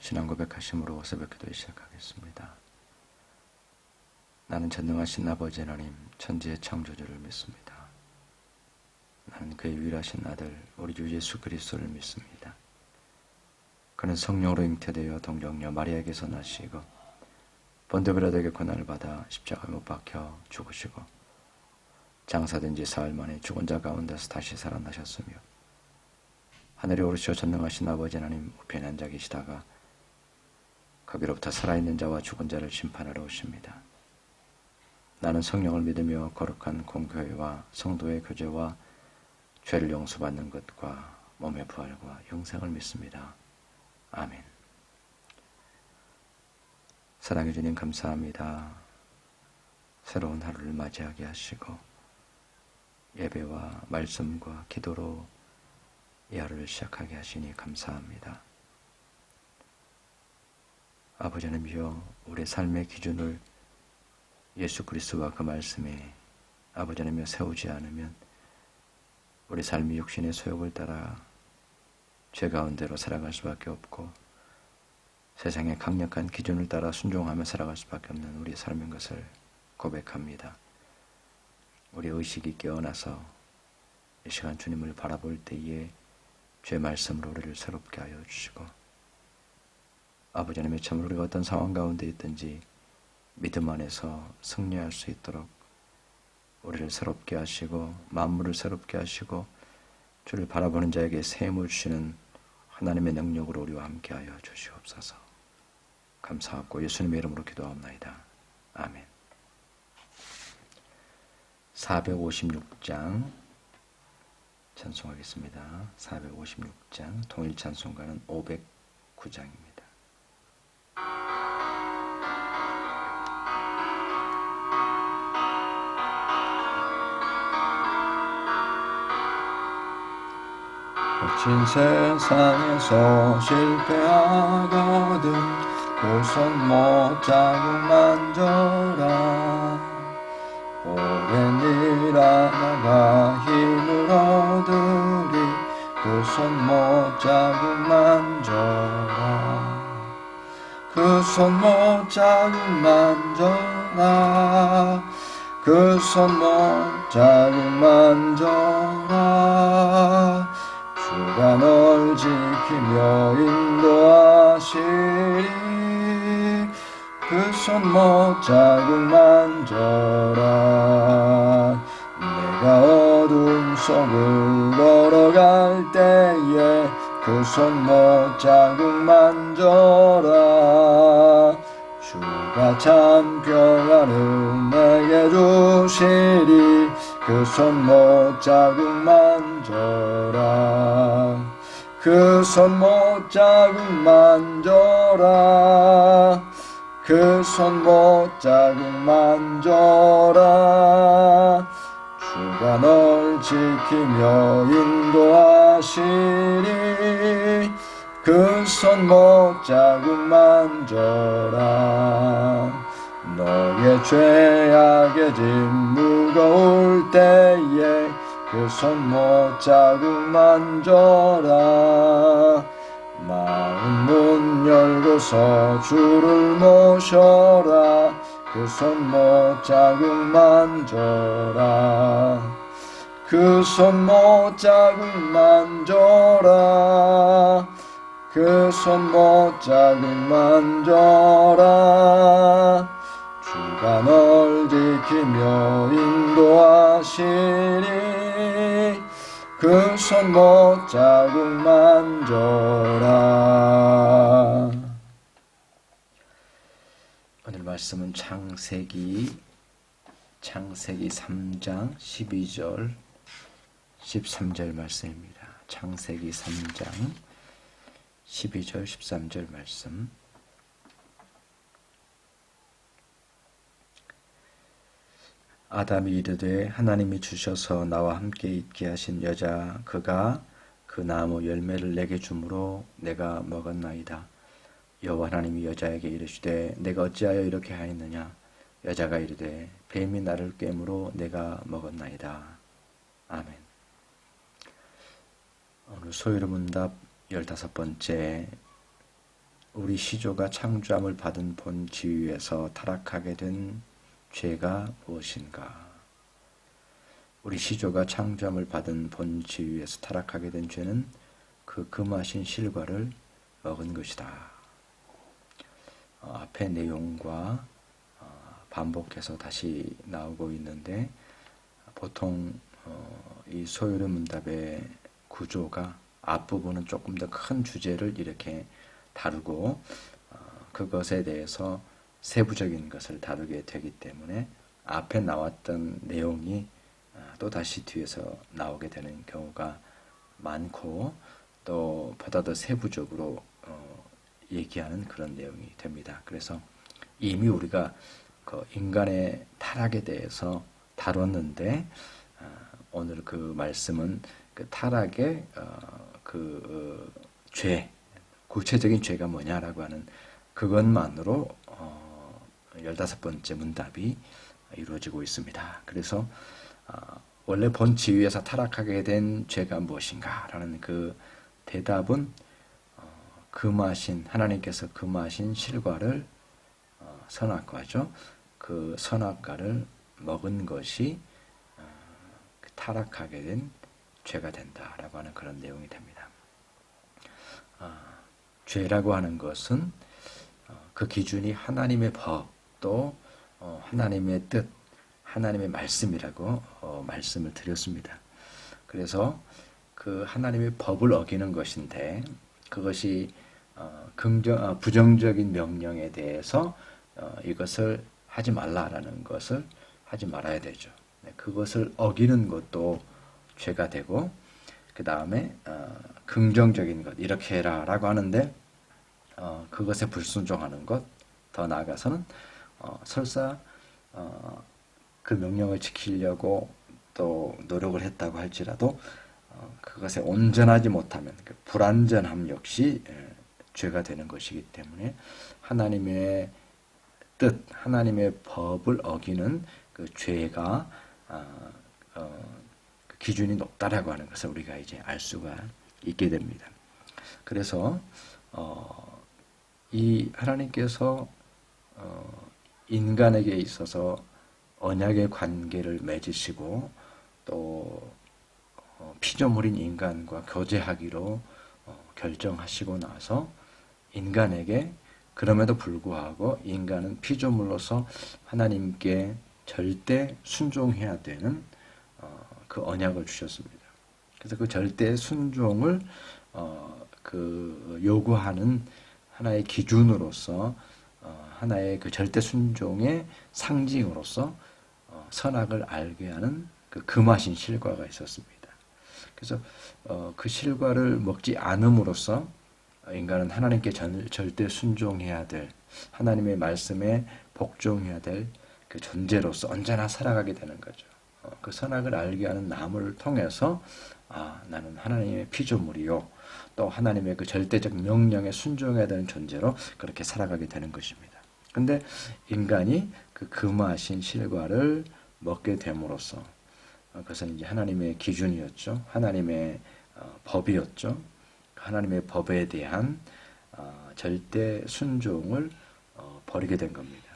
신앙 고백하심으로 새벽기도 시작하겠습니다. 나는 전능하신 아버지 하나님 천지의 창조주를 믿습니다. 나는 그의 유일하신 아들 우리 주 예수 그리스도를 믿습니다. 그는 성령으로 잉태되어 동정녀 마리아에게서 나시고 본드 빌라도에게 고난을 받아 십자가에 못 박혀 죽으시고 장사된 지 사흘 만에 죽은 자 가운데서 다시 살아나셨으며 하늘에 오르시어 전능하신 아버지 하나님 우편에 앉아 계시다가 거기로부터 살아있는 자와 죽은 자를 심판하러 오십니다. 나는 성령을 믿으며 거룩한 공교회와 성도의 교제와 죄를 용서받는 것과 몸의 부활과 영생을 믿습니다. 아멘. 사랑해 주님 감사합니다. 새로운 하루를 맞이하게 하시고 예배와 말씀과 기도로 이 하루를 시작하게 하시니 감사합니다. 아버지 하나님이여, 우리의 삶의 기준을 예수 그리스도와 그 말씀에 아버지 하나님이여 세우지 않으면 우리 삶이 육신의 소욕을 따라 죄 가운데로 살아갈 수밖에 없고 세상의 강력한 기준을 따라 순종하며 살아갈 수밖에 없는 우리의 삶인 것을 고백합니다. 우리 의식이 깨어나서 이 시간 주님을 바라볼 때에 죄 말씀으로 우리를 새롭게 하여 주시고 아버지 하나님의 참으로 우리가 어떤 상황 가운데 있든지 믿음 안에서 승리할 수 있도록 우리를 새롭게 하시고 만물을 새롭게 하시고 주를 바라보는 자에게 새 힘을 주시는 하나님의 능력으로 우리와 함께하여 주시옵소서. 감사하고 예수님의 이름으로 기도하옵나이다. 아멘. 456장 찬송하겠습니다. 456장 통일 찬송가는 509장입니다. 거친 세상에서 실패하거든 그 손 못 자국 만져라. 오랜 일 하다가 힘을 얻으리 그 손 못 자국 만져라. 그 손 못 자국 만져라. 그 손 못 자국 만져라. 주가 널 지키며 인도하시리. 그 손 못 자국 만져라. 내가 어둠 속을 걸어갈 때에 그 손 못 자국 만져라. 주가 참 평안을 내게 주시리. 그 손 못 자국 만져라. 그 손 못 자국 만져라. 그 손 못 자국 만져라. 주가 널 지키며 인도하시리. 그 손 못 자국 만져라. 너의 죄악의 짐 무거울 때에 그 손 못 자국 만져라. 마음 문 열고서 주를 모셔라. 그 손 못 자국 만져라. 그 손 못 자국 만져라. 그 손 못 자국 만져라. 주가 널 지키며 인도하시리. 그 손 못 자국 만져라. 오늘 말씀은 창세기 3장 12절 13절 말씀입니다. 창세기 3장 12절 13절 말씀. 아담이 이르되 하나님이 주셔서 나와 함께 있게 하신 여자 그가 그 나무 열매를 내게 주므로 내가 먹었나이다. 여호와 하나님이 여자에게 이르시되 내가 어찌하여 이렇게 하였느냐. 여자가 이르되 뱀이 나를 꿰므로 내가 먹었나이다. 아멘. 오늘 소유로 문답 15번째 우리 시조가 창조함을 받은 본 지위에서 타락하게 된 죄가 무엇인가? 우리 시조가 창조함을 받은 본 지위에서 타락하게 된 죄는 그 금하신 실과를 먹은 것이다. 앞의 내용과 반복해서 다시 나오고 있는데 보통 이 소요리 문답의 구조가 앞부분은 조금 더 큰 주제를 이렇게 다루고 그것에 대해서 세부적인 것을 다루게 되기 때문에 앞에 나왔던 내용이 또 다시 뒤에서 나오게 되는 경우가 많고 또 보다 더 세부적으로 얘기하는 그런 내용이 됩니다. 그래서 이미 우리가 그 인간의 타락에 대해서 다뤘는데 오늘 그 말씀은 그 타락의 죄, 구체적인 죄가 뭐냐라고 하는 그것만으로 15번째 문답이 이루어지고 있습니다. 그래서 원래 본 지위에서 타락하게 된 죄가 무엇인가 라는 그 대답은 하나님께서 금하신 실과를 선악과죠. 그 선악과를 먹은 것이 타락하게 된 죄가 된다라고 하는 그런 내용이 됩니다. 죄라고 하는 것은 그 기준이 하나님의 법, 또 하나님의 뜻, 하나님의 말씀이라고 말씀을 드렸습니다. 그래서 그 하나님의 법을 어기는 것인데 그것이 부정적인 명령에 대해서 이것을 하지 말라라는 것을 하지 말아야 되죠. 그것을 어기는 것도 죄가 되고 그 다음에 긍정적인 것 이렇게 해라라고 하는데 그것에 불순종하는 것, 더 나아가서는 설사 그 명령을 지키려고 또 노력을 했다고 할지라도 그것에 온전하지 못하면 그 불완전함 역시 죄가 되는 것이기 때문에 하나님의 뜻, 하나님의 법을 어기는 그 죄가 그 기준이 높다라고 하는 것을 우리가 이제 알 수가 있게 됩니다. 그래서 이 하나님께서 인간에게 있어서 언약의 관계를 맺으시고 또 피조물인 인간과 교제하기로 결정하시고 나서 인간에게 그럼에도 불구하고 인간은 피조물로서 하나님께 절대 순종해야 되는 그 언약을 주셨습니다. 그래서 그 절대 순종을 그 요구하는 하나의 기준으로서 하나의 그 절대 순종의 상징으로서 선악을 알게 하는 그 금하신 실과가 있었습니다. 그래서 그 실과를 먹지 않음으로써 인간은 하나님께 절대 순종해야 될 하나님의 말씀에 복종해야 될 그 존재로서 언제나 살아가게 되는 거죠. 그 선악을 알게 하는 나무를 통해서 나는 하나님의 피조물이요 또 하나님의 그 절대적 명령에 순종해야 되는 존재로 그렇게 살아가게 되는 것입니다. 근데 인간이 그 금하신 실과를 먹게 됨으로써 그것은 이제 하나님의 기준이었죠. 하나님의 법이었죠. 하나님의 법에 대한 절대 순종을 버리게 된 겁니다.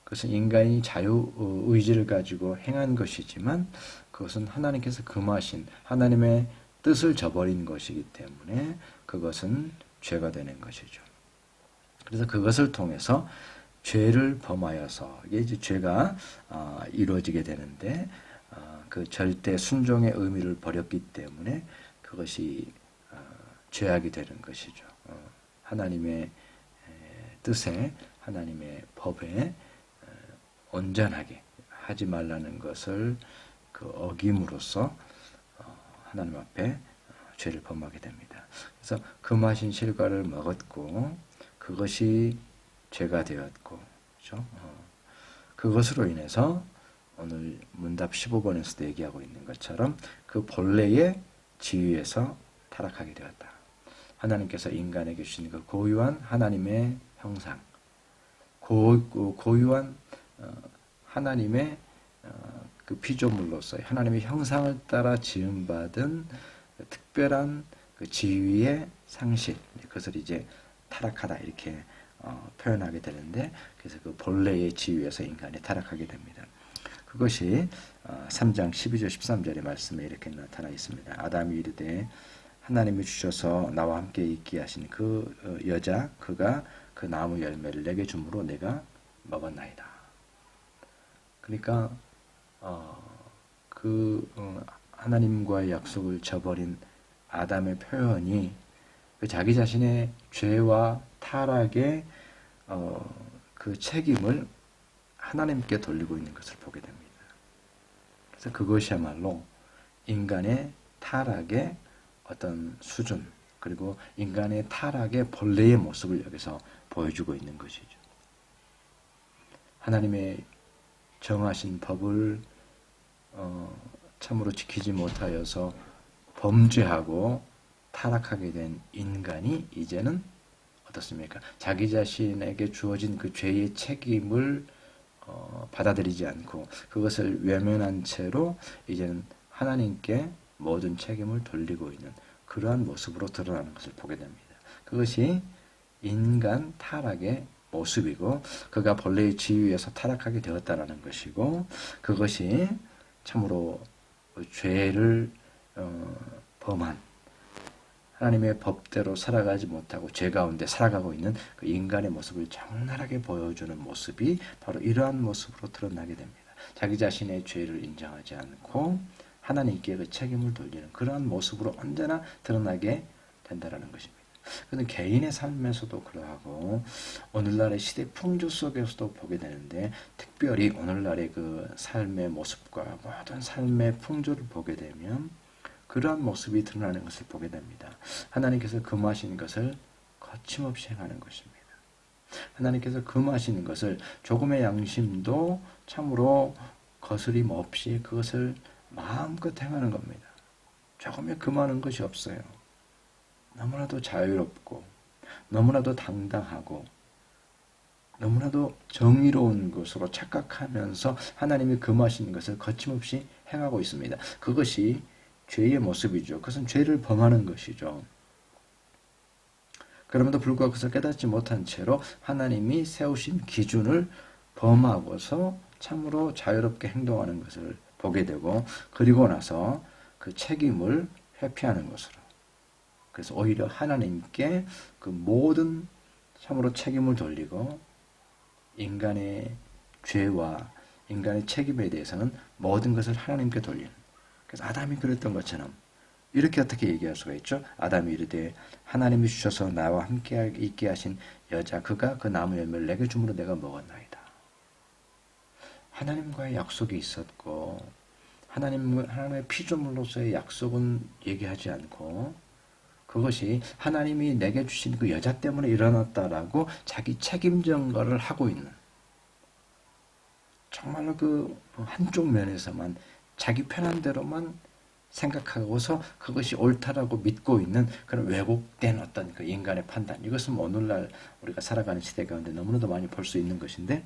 그것은 인간이 자유의지를 가지고 행한 것이지만 그것은 하나님께서 금하신 하나님의 뜻을 저버린 것이기 때문에 그것은 죄가 되는 것이죠. 그래서 그것을 통해서 죄를 범하여서 이게 이제 죄가 이루어지게 되는데 그 절대 순종의 의미를 버렸기 때문에 그것이 죄악이 되는 것이죠. 하나님의 뜻에 하나님의 법에 온전하게 하지 말라는 것을 그 어김으로써 하나님 앞에 죄를 범하게 됩니다. 그래서 금하신 실과를 먹었고 그것이 죄가 되었고 그렇죠? 그것으로 인해서 오늘 문답 15번에서도 얘기하고 있는 것처럼 그 본래의 지위에서 타락하게 되었다. 하나님께서 인간에게 주신 그 고유한 하나님의 형상, 고유한 하나님의 그 피조물로서 하나님의 형상을 따라 지음받은 특별한 그 지위의 상실, 그것을 이제 타락하다 이렇게 표현하게 되는데, 그래서 그 본래의 지위에서 인간이 타락하게 됩니다. 그것이 3장 12절 13절의 말씀에 이렇게 나타나 있습니다. 아담이 이르되 하나님이 주셔서 나와 함께 있게 하신 그 여자 그가 그 나무 열매를 내게 주므로 내가 먹었나이다. 그러니까 하나님과의 약속을 저버린 아담의 표현이 그 자기 자신의 죄와 타락의 그 책임을 하나님께 돌리고 있는 것을 보게 됩니다. 그래서 그것이야말로 인간의 타락의 어떤 수준, 그리고 인간의 타락의 본래의 모습을 여기서 보여주고 있는 것이죠. 하나님의 정하신 법을 참으로 지키지 못하여서 범죄하고 타락하게 된 인간이 이제는 어떻습니까? 자기 자신에게 주어진 그 죄의 책임을 받아들이지 않고 그것을 외면한 채로 이제는 하나님께 모든 책임을 돌리고 있는 그러한 모습으로 드러나는 것을 보게 됩니다. 그것이 인간 타락의 모습이고, 그가 본래의 지위에서 타락하게 되었다는 것이고, 그것이 참으로 죄를 범한, 하나님의 법대로 살아가지 못하고 죄 가운데 살아가고 있는 그 인간의 모습을 적나라하게 보여주는 모습이 바로 이러한 모습으로 드러나게 됩니다. 자기 자신의 죄를 인정하지 않고 하나님께 그 책임을 돌리는 그러한 모습으로 언제나 드러나게 된다는 것입니다. 그는 개인의 삶에서도 그러하고 오늘날의 시대 풍조 속에서도 보게 되는데, 특별히 오늘날의 그 삶의 모습과 모든 삶의 풍조를 보게 되면 그러한 모습이 드러나는 것을 보게 됩니다. 하나님께서 금하신 것을 거침없이 행하는 것입니다. 하나님께서 금하시는 것을 조금의 양심도 참으로 거스림 없이 그것을 마음껏 행하는 겁니다. 조금의 금하는 것이 없어요. 너무나도 자유롭고 너무나도 당당하고 너무나도 정의로운 것으로 착각하면서 하나님이 금하신 것을 거침없이 행하고 있습니다. 그것이 죄의 모습이죠. 그것은 죄를 범하는 것이죠. 그럼에도 불구하고 그것을 깨닫지 못한 채로 하나님이 세우신 기준을 범하고서 참으로 자유롭게 행동하는 것을 보게 되고, 그리고 나서 그 책임을 회피하는 것으로, 그래서 오히려 하나님께 그 모든 참으로 책임을 돌리고 인간의 죄와 인간의 책임에 대해서는 모든 것을 하나님께 돌리는, 그래서 아담이 그랬던 것처럼 이렇게 어떻게 얘기할 수가 있죠? 아담이 이르되 하나님이 주셔서 나와 함께 있게 하신 여자 그가 그 나무 열매를 내게 주므로 내가 먹었나이다. 하나님과의 약속이 있었고 하나님의 피조물로서의 약속은 얘기하지 않고, 그것이 하나님이 내게 주신 그 여자 때문에 일어났다라고 자기 책임 전가를 하고 있는, 정말로 그 한쪽 면에서만 자기 편한 대로만 생각하고서 그것이 옳다라고 믿고 있는 그런 왜곡된 어떤 그 인간의 판단, 이것은 오늘날 우리가 살아가는 시대 가운데 너무나도 많이 볼 수 있는 것인데,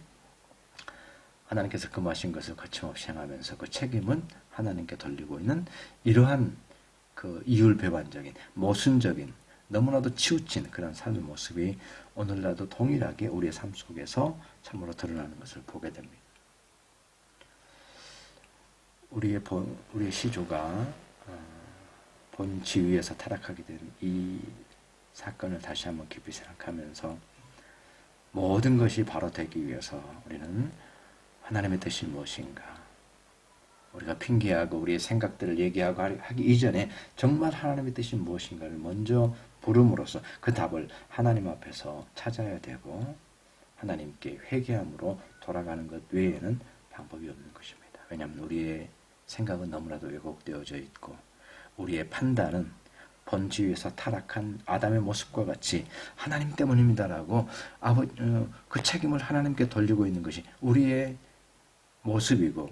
하나님께서 금하신 것을 거침없이 행하면서 그 책임은 하나님께 돌리고 있는 이러한 그 이율배반적인 모순적인 너무나도 치우친 그런 삶의 모습이 오늘날도 동일하게 우리의 삶 속에서 참으로 드러나는 것을 보게 됩니다. 우리의 시조가 본 지위에서 타락하게 된 이 사건을 다시 한번 깊이 생각하면서 모든 것이 바로 되기 위해서 우리는 하나님의 뜻이 무엇인가, 우리가 핑계하고 우리의 생각들을 얘기하고 하기 이전에 정말 하나님의 뜻이 무엇인가를 먼저 물음으로써 그 답을 하나님 앞에서 찾아야 되고, 하나님께 회개함으로 돌아가는 것 외에는 방법이 없는 것입니다. 왜냐하면 우리의 생각은 너무나도 왜곡되어져 있고 우리의 판단은 본지위에서 타락한 아담의 모습과 같이 하나님 때문입니다라고 그 책임을 하나님께 돌리고 있는 것이 우리의 모습이고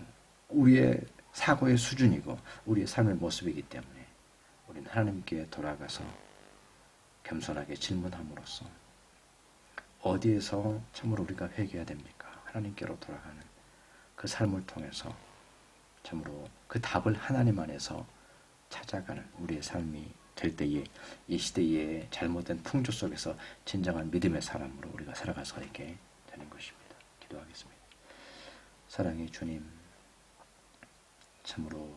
우리의 사고의 수준이고 우리의 삶의 모습이기 때문에 우리는 하나님께 돌아가서 겸손하게 질문함으로써 어디에서 참으로 우리가 회개해야 됩니까? 하나님께로 돌아가는 그 삶을 통해서 참으로 그 답을 하나님 안에서 찾아가는 우리의 삶이 될 때에 이 시대의 잘못된 풍조 속에서 진정한 믿음의 사람으로 우리가 살아갈 수 있게 되는 것입니다. 기도하겠습니다. 사랑의 주님, 참으로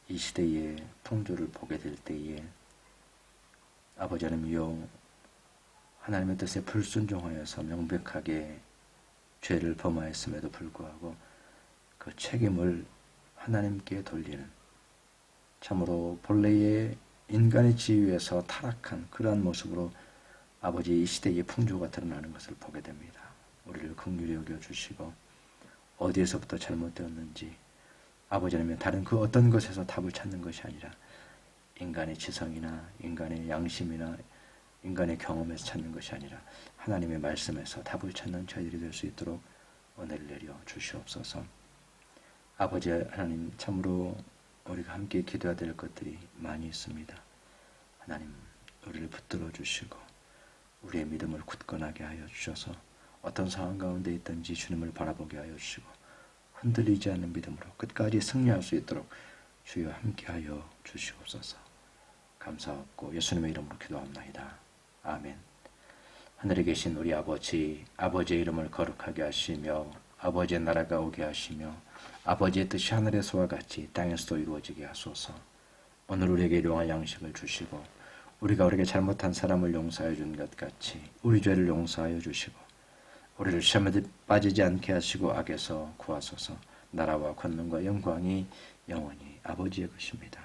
이 시대의 풍조를 보게 될 때에 아버지 하나님이여 하나님의 뜻에 불순종하여서 명백하게 죄를 범하였음에도 불구하고 그 책임을 하나님께 돌리는 참으로 본래의 인간의 지위에서 타락한 그러한 모습으로 아버지 이 시대의 풍조가 드러나는 것을 보게 됩니다. 우리를 긍휼히 여겨주시고 어디에서부터 잘못되었는지 아버지 하나님 다른 그 어떤 것에서 답을 찾는 것이 아니라 인간의 지성이나 인간의 양심이나 인간의 경험에서 찾는 것이 아니라 하나님의 말씀에서 답을 찾는 저희들이 될 수 있도록 은혜를 내려 주시옵소서. 아버지 하나님 참으로 우리가 함께 기도해야 될 것들이 많이 있습니다. 하나님 우리를 붙들어 주시고 우리의 믿음을 굳건하게 하여 주셔서 어떤 상황 가운데 있든지 주님을 바라보게 하여 주시고 흔들리지 않는 믿음으로 끝까지 승리할 수 있도록 주여 함께하여 주시옵소서. 감사하고 예수님의 이름으로 기도합나이다. 아멘. 하늘에 계신 우리 아버지, 아버지의 이름을 거룩하게 하시며 아버지의 나라가 오게 하시며 아버지의 뜻이 하늘에서와 같이 땅에서도 이루어지게 하소서. 오늘 우리에게 일용할 양식을 주시고 우리가 우리에게 잘못한 사람을 용서하여 준 것 같이 우리 죄를 용서하여 주시고 우리를 시험에 빠지지 않게 하시고 악에서 구하소서. 나라와 권능과 영광이 영원히 아버지의 것입니다.